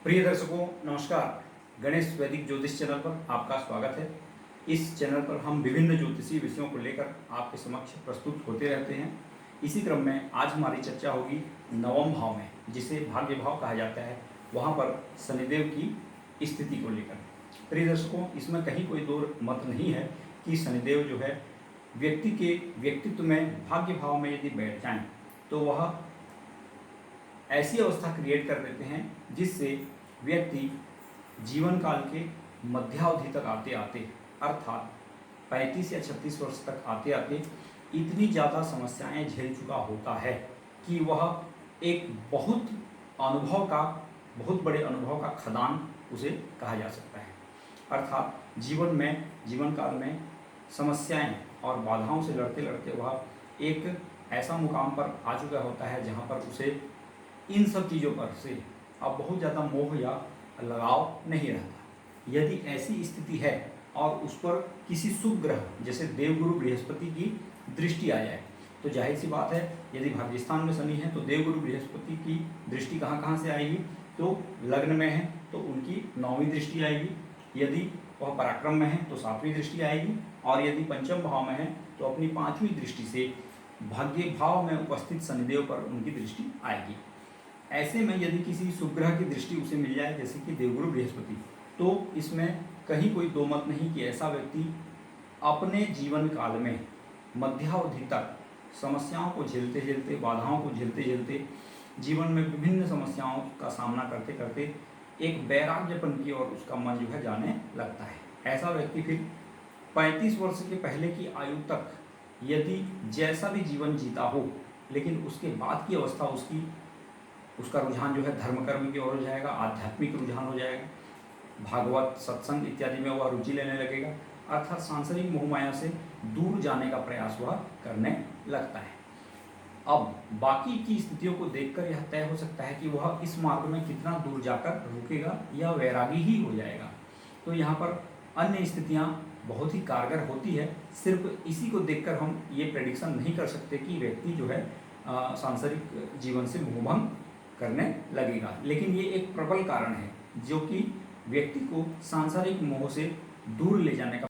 प्रिय दर्शकों नमस्कार। गणेश वैदिक ज्योतिष चैनल पर आपका स्वागत है। इस चैनल पर हम विभिन्न ज्योतिषीय विषयों को लेकर आपके समक्ष प्रस्तुत होते रहते हैं। इसी क्रम में आज हमारी चर्चा होगी नवम भाव में, जिसे भाग्य भाव कहा जाता है, वहाँ पर शनिदेव की स्थिति को लेकर। प्रिय दर्शकों, इसमें कहीं कोई दो मत नहीं है कि शनिदेव जो है व्यक्ति के व्यक्तित्व में भाग्य भाव में यदि बैठ जाएं तो वह ऐसी अवस्था क्रिएट कर देते हैं जिससे व्यक्ति जीवन काल के मध्यावधि तक आते आते अर्थात 35 या 36 वर्ष तक आते आते इतनी ज़्यादा समस्याएं झेल चुका होता है कि वह एक बहुत बड़े अनुभव का खदान उसे कहा जा सकता है। अर्थात जीवन काल में समस्याएं और बाधाओं से लड़ते लड़ते वह एक ऐसा मुकाम पर आ चुका होता है जहाँ पर उसे इन सब चीज़ों पर से अब बहुत ज़्यादा मोह या लगाव नहीं रहता। यदि ऐसी स्थिति है और उस पर किसी शुभ ग्रह जैसे देवगुरु बृहस्पति की दृष्टि आ जाए तो जाहिर सी बात है, यदि भाग्यस्थान में शनि है तो देवगुरु बृहस्पति की दृष्टि कहाँ से आएगी, तो लग्न में है तो उनकी 9वीं दृष्टि आएगी, यदि वह पराक्रम में है तो 7वीं दृष्टि आएगी, और यदि पंचम भाव में है तो अपनी 5वीं दृष्टि से भाग्य भाव में उपस्थित शनिदेव पर उनकी दृष्टि आएगी। ऐसे में यदि किसी शुभ ग्रह की दृष्टि उसे मिल जाए जैसे कि देवगुरु बृहस्पति, तो इसमें कहीं कोई दो मत नहीं कि ऐसा व्यक्ति अपने जीवन काल में मध्यावधि तक समस्याओं को झेलते झेलते, बाधाओं को झेलते झेलते, जीवन में विभिन्न समस्याओं का सामना करते करते एक वैराग्यपन की ओर उसका मन जो है जाने लगता है। ऐसा व्यक्ति फिर 35 वर्ष के पहले की आयु तक यदि जैसा भी जीवन जीता हो, लेकिन उसके बाद की अवस्था उसका रुझान जो है धर्म कर्म की ओर हो जाएगा, आध्यात्मिक रुझान हो जाएगा, भागवत सत्संग इत्यादि में वह रुचि लेने लगेगा, अर्थात सांसारिक मोहमाया से दूर जाने का प्रयास वह करने लगता है। अब बाकी की स्थितियों को देखकर यह तय हो सकता है कि वह इस मार्ग में कितना दूर जाकर रुकेगा या वैरागी ही हो जाएगा। तो यहाँ पर अन्य स्थितियाँ बहुत ही कारगर होती है। सिर्फ इसी को देखकर हम ये प्रेडिक्शन नहीं कर सकते कि व्यक्ति जो है सांसारिक जीवन से मोहभंग करने लगेगा, लेकिन ये एक प्रबल कारण है जो कि व्यक्ति को सांसारिक मोह से दूर ले जाने का